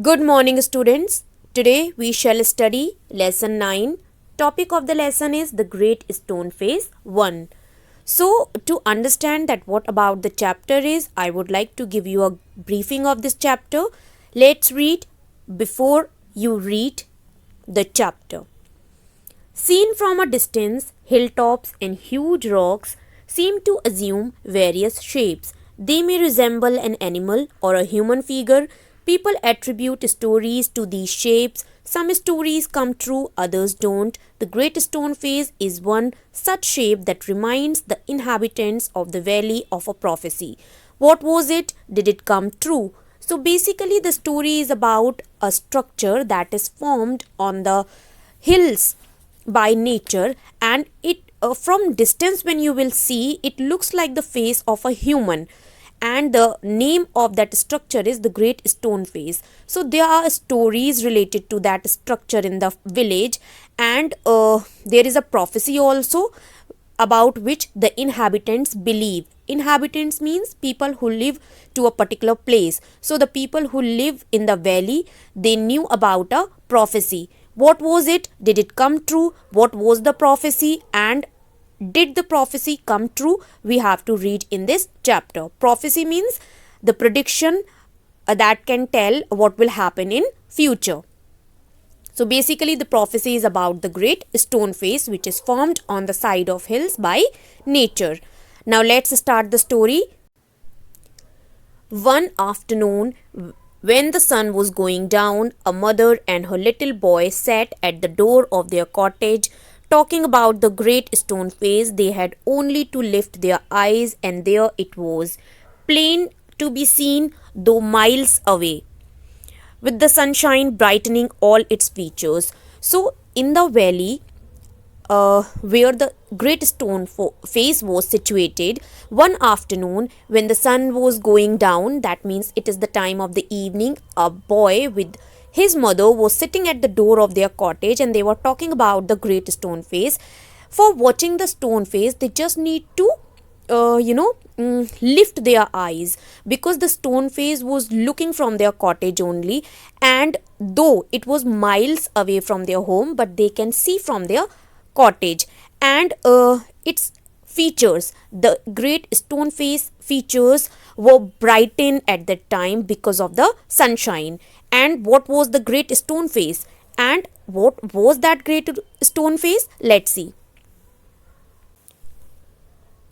Good morning, students. Today we shall study Lesson 9. Topic of the lesson is the Great Stone Face 1. So, to understand that what about the chapter is, I would like to give you a briefing of this chapter. Let's read before you read the chapter. Seen from a distance, hilltops and huge rocks seem to assume various shapes. They may resemble an animal or a human figure. People attribute stories to these shapes. Some stories come true, others don't. The Great Stone Face is one such shape that reminds the inhabitants of the valley of a prophecy. What was it? Did it come true? So basically, the story is about a structure that is formed on the hills by nature, and it from distance when you will see, it looks like the face of a human, and the name of that structure is the Great Stone Face. So there are stories related to that structure in the village, and there is a prophecy also about which the inhabitants believe. Inhabitants means people who live to a particular place. So the people who live in the valley, they knew about a prophecy. What was it? Did it come true? What was the prophecy? And did the prophecy come true? We have to read in this chapter. Prophecy means the prediction that can tell what will happen in future. So basically, the prophecy is about the Great Stone Face, which is formed on the side of hills by nature. Now let's start the story. One afternoon, when the sun was going down, a mother and her little boy sat at the door of their cottage talking about the Great Stone Face. They had only to lift their eyes, and there it was, plain to be seen, though miles away, with the sunshine brightening all its features. So, in the valley where the Great Stone Face was situated, one afternoon when the sun was going down, that means it is the time of the evening, a boy with his mother was sitting at the door of their cottage, and they were talking about the Great Stone Face. For watching the stone face, they just need to lift their eyes, because the stone face was looking from their cottage only, and though it was miles away from their home, but they can see from their cottage, and its features, the Great Stone Face features, were brightened at that time because of the sunshine. And what was the Great Stone Face, and what was that Great Stone Face? Let's see.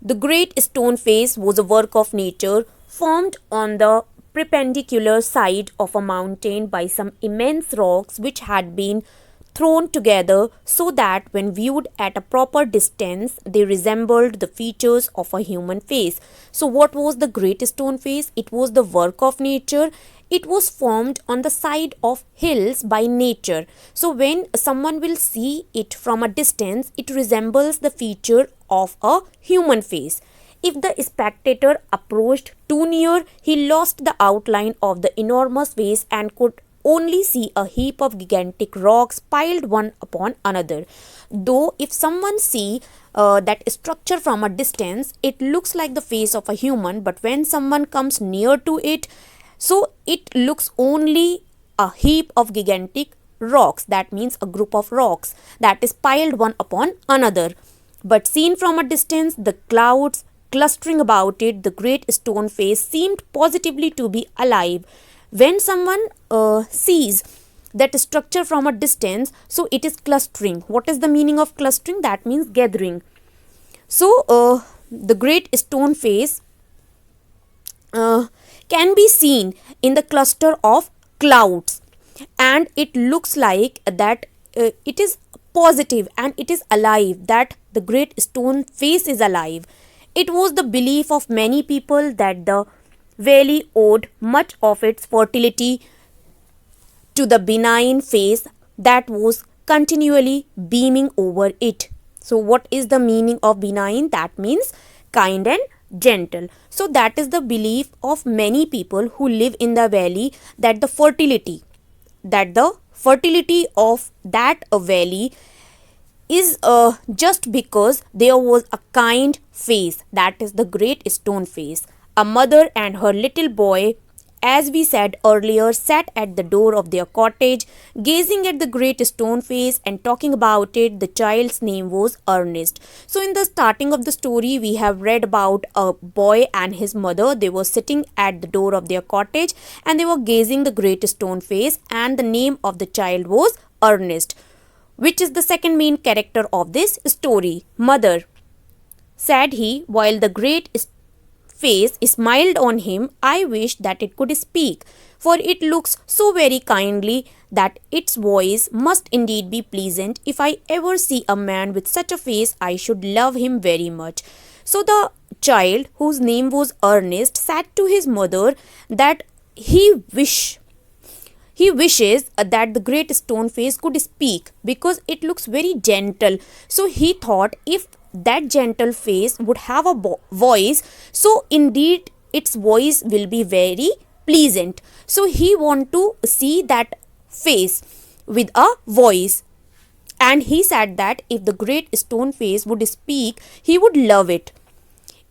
The Great Stone Face was a work of nature formed on the perpendicular side of a mountain by some immense rocks which had been thrown together so that when viewed at a proper distance they resembled the features of a human face. So what was the Great Stone Face? It was the work of nature. It was formed on the side of hills by nature. So when someone will see it from a distance, it resembles the feature of a human face. If the spectator approached too near, he lost the outline of the enormous face and could only see a heap of gigantic rocks piled one upon another. Though if someone see that structure from a distance, it looks like the face of a human, but when someone comes near to it, so it looks only a heap of gigantic rocks. That means a group of rocks that is piled one upon another. But seen from a distance, the clouds clustering about it, the Great Stone Face seemed positively to be alive. When someone sees that structure from a distance, so it is clustering. What is the meaning of clustering? That means gathering. So the Great Stone Face can be seen in the cluster of clouds, and it looks like that it is positive and it is alive, that the Great Stone Face is alive. It was the belief of many people that the valley owed much of its fertility to the benign face that was continually beaming over it. So what is the meaning of benign? That means kind and gentle. So that is the belief of many people who live in the valley, that the fertility of that valley is just because there was a kind face, that is the Great Stone Face. A mother and her little boy as we said earlier, sat at the door of their cottage, gazing at the great stone face and talking about it. The child's name was Ernest. So, in the starting of the story, we have read about a boy and his mother. They were sitting at the door of their cottage and they were gazing the great stone face, and the name of the child was Ernest, which is the second main character of this story. Mother, said he, while the great face smiled on him, I wish that it could speak, for it looks so very kindly that its voice must indeed be pleasant. If I ever see a man with such a face, I should love him very much. So the child, whose name was Ernest, said to his mother that he wishes that the great stone face could speak because it looks very gentle. So he thought if that gentle face would have a voice, so indeed its voice will be very pleasant. So he want to see that face with a voice, and he said that if the great stone face would speak, he would love it.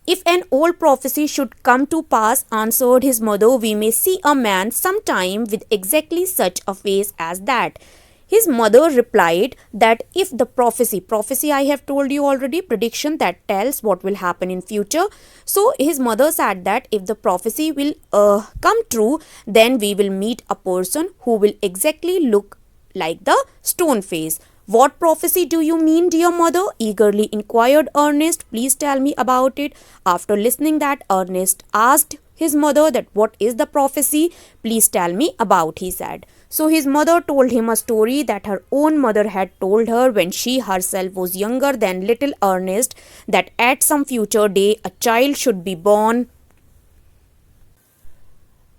If an old prophecy should come to pass, answered his mother, we may see a man sometime with exactly such a face as that. His mother replied that if the prophecy I have told you already, prediction that tells what will happen in future. So his mother said that if the prophecy will come true, then we will meet a person who will exactly look like the stone face. What prophecy do you mean, dear mother? Eagerly inquired Ernest. Please tell me about it. After listening that, Ernest asked his mother that what is the prophecy? Please tell me about, he said. So his mother told him a story that her own mother had told her when she herself was younger than little Ernest, that at some future day a child should be born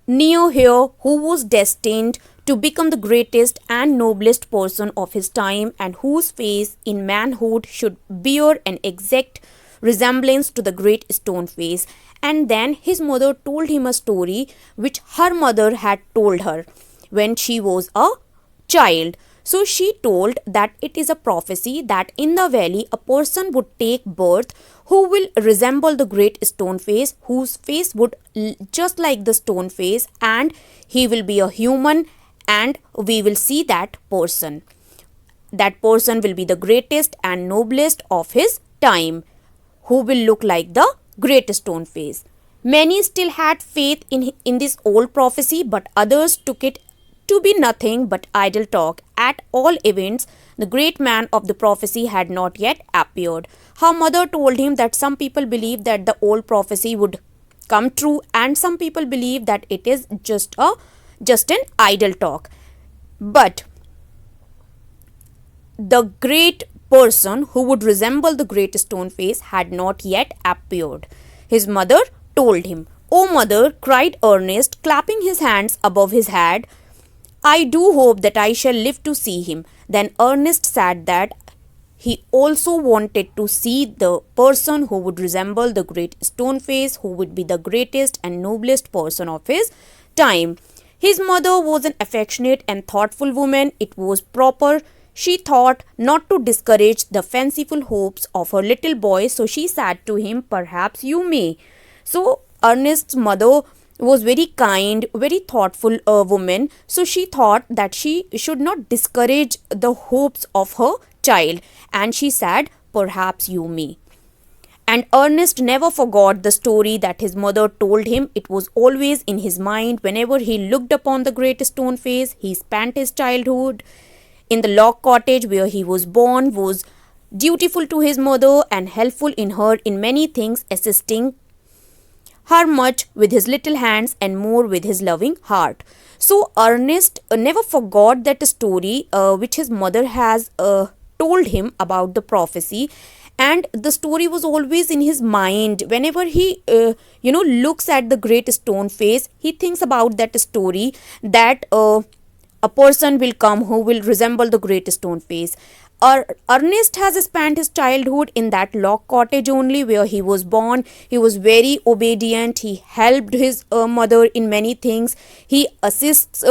near here who was destined to become the greatest and noblest person of his time, and whose face in manhood should bear an exact resemblance to the great stone face. And then his mother told him a story which her mother had told her when she was a child. So she told that it is a prophecy that in the valley a person would take birth who will resemble the great stone face, whose face would just like the stone face, and he will be a human, and we will see that person. That person will be the greatest and noblest of his time, who will look like the great stone face. Many still had faith in this old prophecy, but others took it to be nothing but idle talk. At all events, the great man of the prophecy had not yet appeared. Her mother told him that some people believe that the old prophecy would come true, and some people believe that it is just an idle talk. But the great person who would resemble the great stone face had not yet appeared. His mother told him. "Oh, mother," cried Ernest, clapping his hands above his head, "I do hope that I shall live to see him." Then Ernest said that he also wanted to see the person who would resemble the great stone face, who would be the greatest and noblest person of his time. His mother was an affectionate and thoughtful woman. It was proper, she thought, not to discourage the fanciful hopes of her little boy, so she said to him, "Perhaps you may." So Ernest's mother was very kind, very thoughtful woman, so she thought that she should not discourage the hopes of her child, and she said, "Perhaps you may." And Ernest never forgot the story that his mother told him. It was always in his mind whenever he looked upon the great stone face. He spent his childhood in the log cottage where he was born, was dutiful to his mother and helpful in her in many things, assisting her much with his little hands and more with his loving heart. So Ernest never forgot that story which his mother has told him about the prophecy, and the story was always in his mind. Whenever he looks at the great stone face, he thinks about that story, that a person will come who will resemble the great stone face. Ernest has spent his childhood in that log cottage only where he was born. He was very obedient. He helped his mother in many things. He assists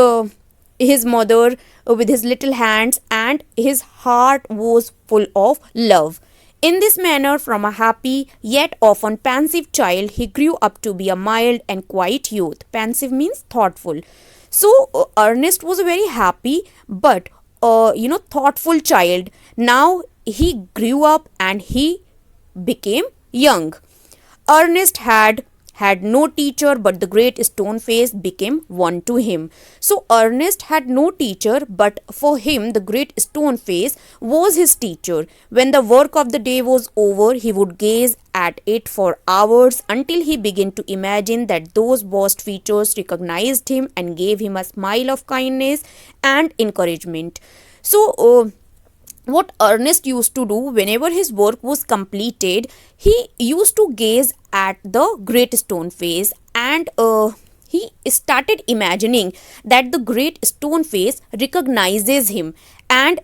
his mother with his little hands, and his heart was full of love. In this manner, from a happy yet often pensive child, he grew up to be a mild and quiet youth. Pensive means thoughtful. So Ernest was a very happy but thoughtful child. Now he grew up and he became young. Ernest had no teacher, but the great stone face became one to him. So Ernest had no teacher, but for him the great stone face was his teacher. When the work of the day was over, he would gaze at it for hours until he began to imagine that those vast features recognized him and gave him a smile of kindness and encouragement. So what Ernest used to do whenever his work was completed, he used to gaze at the great stone face, and he started imagining that the great stone face recognizes him and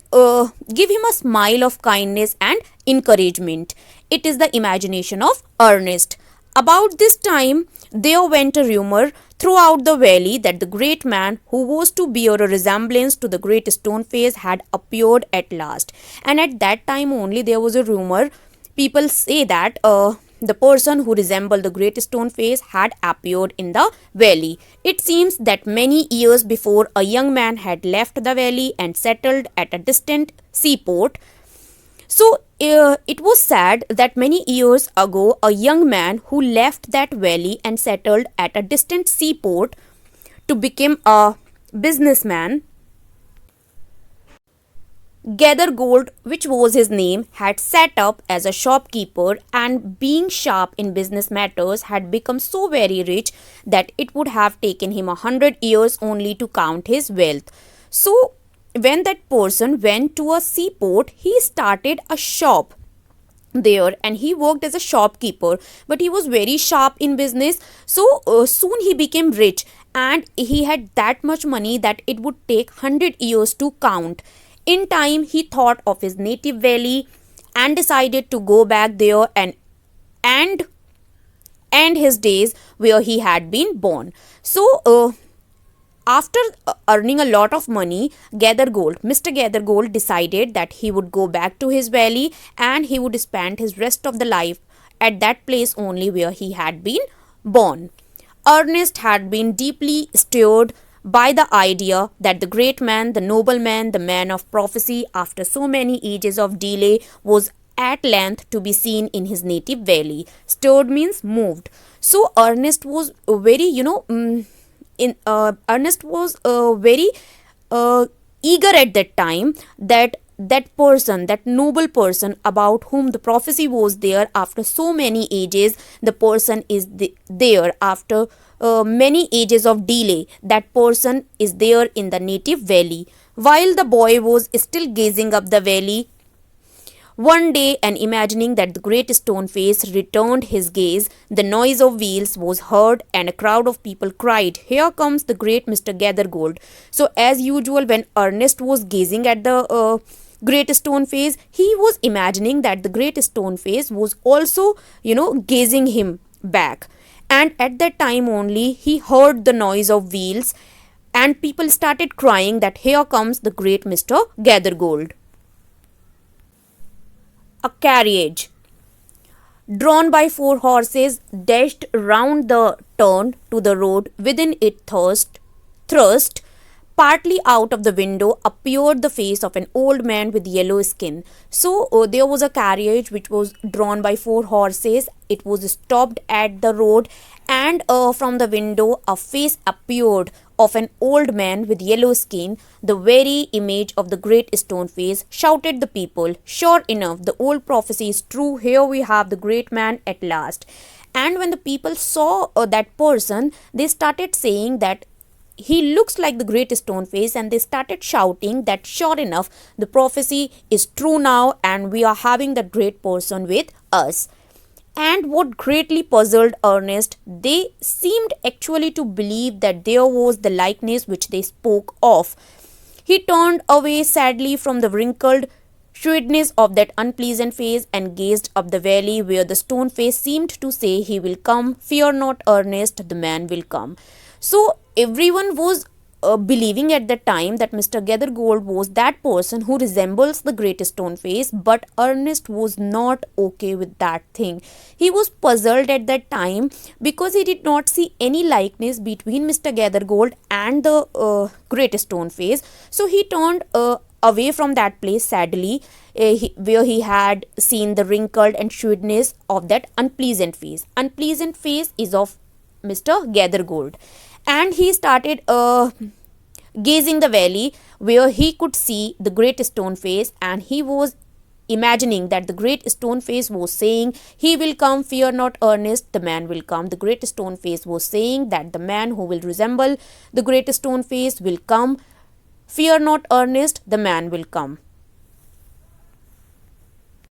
give him a smile of kindness and encouragement. It is the imagination of Ernest. About this time, there went a rumor throughout the valley that the great man who was to bear a resemblance to the great stone face had appeared at last. And at that time only there was a rumor. People say that the person who resembled the great stone face had appeared in the valley. It seems that many years before, a young man had left the valley and settled at a distant seaport. So it was said that many years ago, a young man who left that valley and settled at a distant seaport to become a businessman, Gather Gold, which was his name, had set up as a shopkeeper, and being sharp in business matters had become so very rich that it would have taken him 100 years only to count his wealth. So when that person went to a seaport, he started a shop there and he worked as a shopkeeper, but he was very sharp in business. So soon he became rich, and he had that much money that it would take 100 years to count. In time, he thought of his native valley and decided to go back there and end his days where he had been born. So after earning a lot of money, Mr. Gathergold decided that he would go back to his valley and he would spend his rest of the life at that place only where he had been born. Ernest had been deeply stirred by the idea that the great man, the nobleman, the man of prophecy, after so many ages of delay, was at length to be seen in his native valley. Stirred means moved. So Ernest was very, Ernest was very eager at that time that that noble person about whom the prophecy was there, after so many ages, the person is there after many ages of delay. That person is there in the native valley. While the boy was still gazing up the valley, one day, and imagining that the great stone face returned his gaze, the noise of wheels was heard and a crowd of people cried, "Here comes the great Mr. Gathergold." So as usual, when Ernest was gazing at the great stone face, he was imagining that the great stone face was also, gazing him back. And at that time only, he heard the noise of wheels and people started crying that here comes the great Mr. Gathergold. A carriage drawn by 4 horses dashed round the turn to the road. Within it thrust partly out of the window appeared the face of an old man with yellow skin. So there was a carriage which was drawn by 4 horses. It was stopped at the road, and from the window a face appeared of an old man with yellow skin, the very image of the great stone face. Shouted the people, "Sure enough, the old prophecy is true. Here we have the great man at last." And when the people saw that person, they started saying that he looks like the great stone face, and they started shouting that sure enough, the prophecy is true now and we are having that great person with us. And what greatly puzzled Ernest, they seemed actually to believe that there was the likeness which they spoke of. He turned away sadly from the wrinkled shrewdness of that unpleasant face and gazed up the valley where the stone face seemed to say, "He will come. Fear not, Ernest, the man will come." So everyone was believing at that time that Mr. Gathergold was that person who resembles the great stone face, but Ernest was not okay with that thing. He was puzzled at that time because he did not see any likeness between Mr. Gathergold and the great stone face. So he turned away from that place sadly, where he had seen the wrinkled and shrewdness of that unpleasant face. Unpleasant face is of Mr. Gathergold, and he started gazing the valley where he could see the great stone face, and he was imagining that the great stone face was saying, "He will come, fear not, Ernest, the man will come." The great stone face was saying that the man who will resemble the great stone face will come. Fear not, Ernest, the man will come.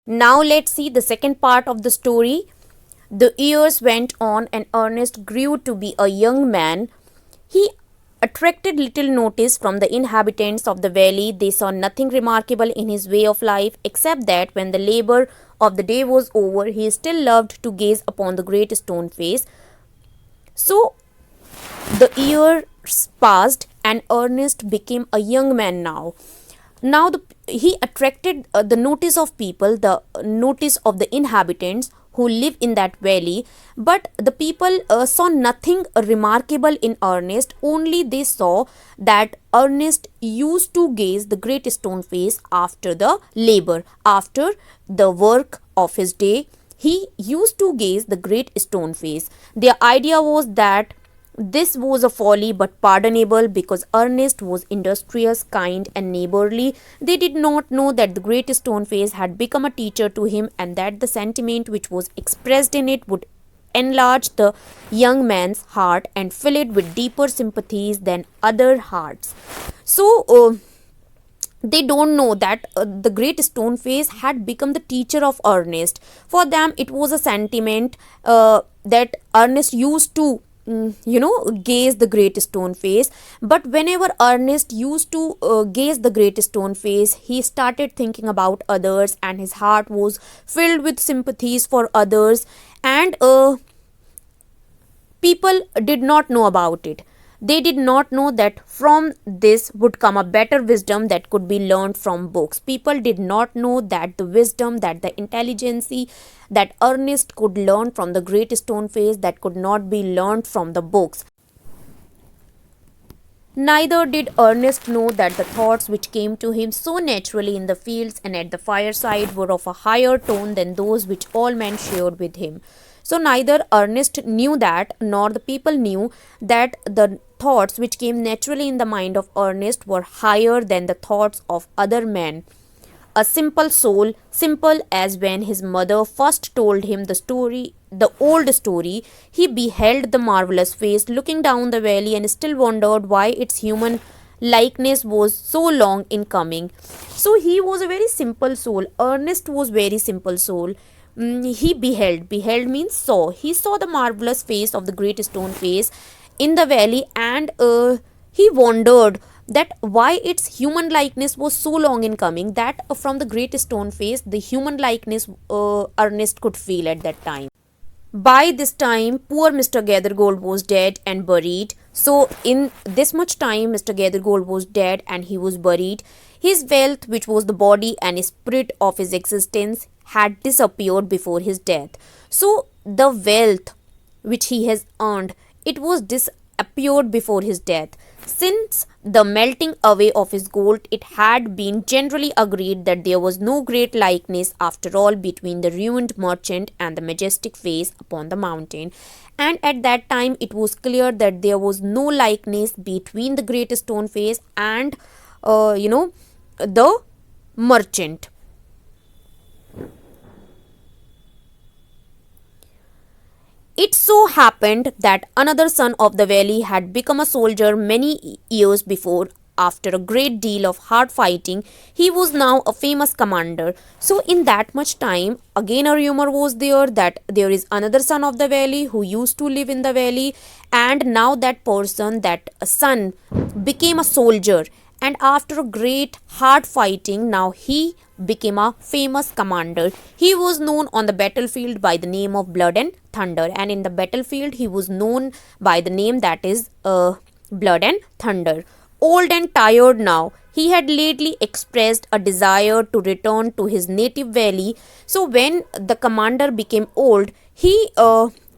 Now let's see the second part of the story. The years went on and Ernest grew to be a young man. He attracted little notice from the inhabitants of the valley. They saw nothing remarkable in his way of life, except that when the labor of the day was over, he still loved to gaze upon the great stone face. So the years passed and Ernest became a young man now. Now he attracted the notice of people, the notice of the inhabitants who live in that valley, but the people saw nothing remarkable in Ernest. Only they saw that Ernest used to gaze the great stone face after the labor, after the work of his day. He used to gaze the great stone face. Their idea was that this was a folly but pardonable because Ernest was industrious, kind, and neighborly. They did not know that the great stone face had become a teacher to him, and that the sentiment which was expressed in it would enlarge the young man's heart and fill it with deeper sympathies than other hearts. So, they don't know that the great stone face had become the teacher of Ernest. For them, it was a sentiment that Ernest used to gaze the great stone face. But whenever Ernest used to gaze the great stone face, he started thinking about others, and his heart was filled with sympathies for others, and people did not know about it. They did not know that from this would come a better wisdom that could be learned from books. People did not know that the wisdom, that the intelligence that Ernest could learn from the great stone face, that could not be learned from the books. Neither did Ernest know that the thoughts which came to him so naturally in the fields and at the fireside were of a higher tone than those which all men shared with him. So neither Ernest knew that, nor the people knew that the thoughts which came naturally in the mind of Ernest were higher than the thoughts of other men. A simple soul, simple as when his mother first told him the old story, he beheld the marvelous face looking down the valley and still wondered why its human likeness was so long in coming. So he was a very simple soul. Ernest was very simple soul. He beheld means saw. He saw the marvelous face of the great stone face in the valley, and he wondered that why its human likeness was so long in coming, that from the great stone face the human likeness Ernest could feel at that time. By this time, poor Mr. Gathergold was dead and buried. So in this much time, Mr. Gathergold was dead and he was buried. His wealth, which was the body and spirit of his existence, had disappeared before his death. So the wealth which he has earned, it was disappeared before his death. Since the melting away of his gold, it had been generally agreed that there was no great likeness after all between the ruined merchant and the majestic face upon the mountain. And at that time it was clear that there was no likeness between the great stone face and the merchant. It so happened that another son of the valley had become a soldier many years before. After a great deal of hard fighting, he was now a famous commander. So in that much time, again a rumor was there that there is another son of the valley who used to live in the valley, and now that person, that son, became a soldier, and after a great hard fighting, now he became a famous commander. He was known on the battlefield by the name of Blood and Thunder, and in the battlefield he was known by the name that is blood and thunder. Old and tired now, he had lately expressed a desire to return to his native valley. So, when the commander became old, he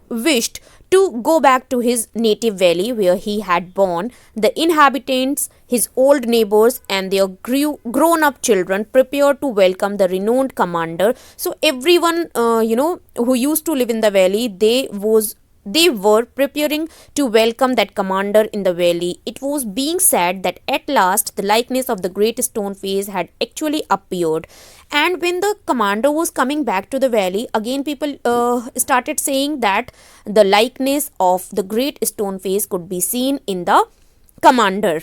wished to go back to his native valley where he had born. The inhabitants, his old neighbors, and their grown up children prepared to welcome the renowned commander. So, everyone, who used to live in the valley, they were preparing to welcome that commander in the valley. It was being said that at last the likeness of the great stone face had actually appeared. And when the commander was coming back to the valley, again people started saying that the likeness of the great stone face could be seen in the commander.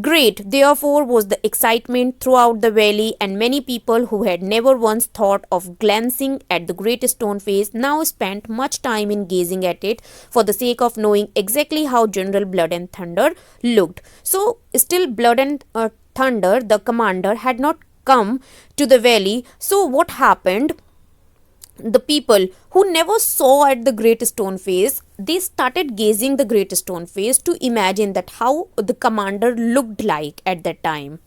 Great, therefore, was the excitement throughout the valley, and many people who had never once thought of glancing at the great stone face now spent much time in gazing at it for the sake of knowing exactly how General Blood and Thunder looked. So, still, Blood and Thunder, the commander, had not come to the valley. So, what happened? The people who never saw at the great stone face, they started gazing the great stone face to imagine that how the commander looked like at that time.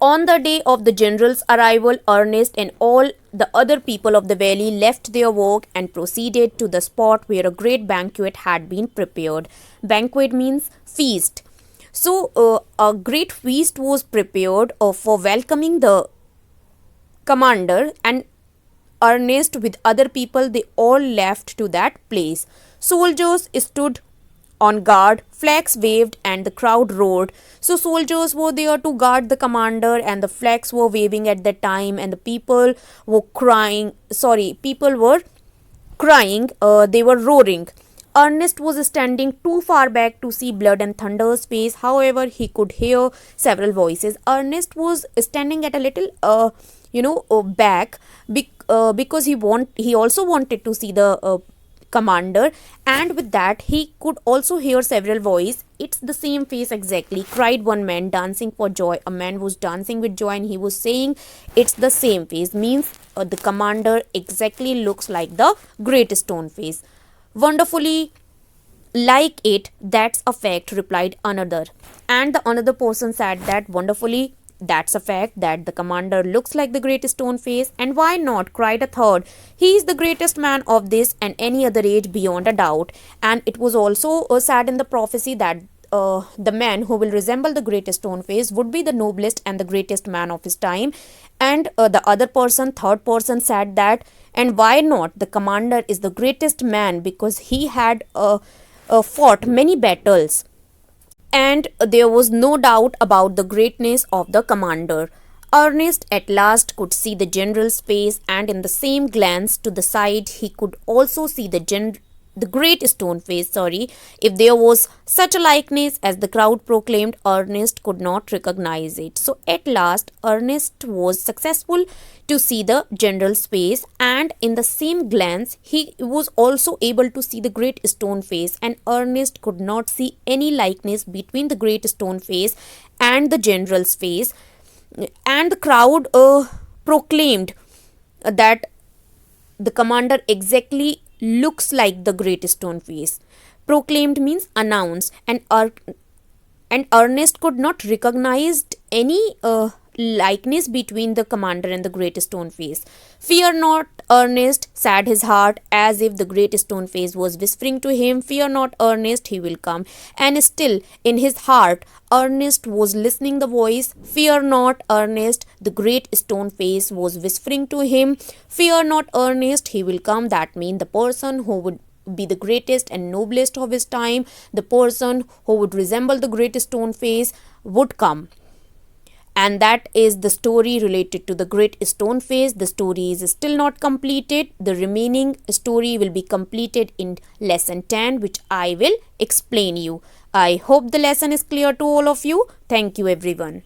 On the day of the general's arrival, Ernest and all the other people of the valley left their work and proceeded to the spot where a great banquet had been prepared. Banquet means feast. So a great feast was prepared for welcoming the commander, and Ernest with other people, they all left to that place. Soldiers stood on guard, flags waved, and the crowd roared. So soldiers were there to guard the commander, and the flags were waving at that time, and the people were crying. People were crying, they were roaring. Ernest was standing too far back to see Blood and Thunder's face. However, he could hear several voices. Ernest was standing at a little, back, because he also wanted to see the commander, and with that he could also hear several voices. It's the same face exactly, cried one man, dancing for joy. A man was dancing with joy and he was saying, it's the same face, means the commander exactly looks like the great stone face. Wonderfully like it, that's a fact, replied another. And the another person said that wonderfully, that's a fact that the commander looks like the great stone face. And why not, cried a third. He is the greatest man of this and any other age beyond a doubt. And it was also said in the prophecy that the man who will resemble the great stone face would be the noblest and the greatest man of his time. And the other person, third person, said that, and why not, the commander is the greatest man because he had fought many battles. And there was no doubt about the greatness of the commander. Ernest at last could see the general's face, and in the same glance to the side he could also see the great stone face. If there was such a likeness as the crowd proclaimed, Ernest could not recognize it. So at last Ernest was successful to see the general's face, and in the same glance he was also able to see the great stone face, and Ernest could not see any likeness between the great stone face and the general's face. And the crowd proclaimed that the commander exactly looks like the great stone face. Proclaimed means announced, and Ernest could not recognize any likeness between the commander and the great stone face. Fear not, Ernest, said his heart, as if the great stone face was whispering to him, fear not, Ernest, he will come. And still in his heart Ernest was listening the voice, fear not, Ernest, the great stone face was whispering to him, fear not, Ernest, he will come. That means the person who would be the greatest and noblest of his time, the person who would resemble the great stone face, would come. And that is the story related to the great stone face. The story is still not completed. The remaining story will be completed in lesson 10, which I will explain you. I hope the lesson is clear to all of you. Thank you everyone.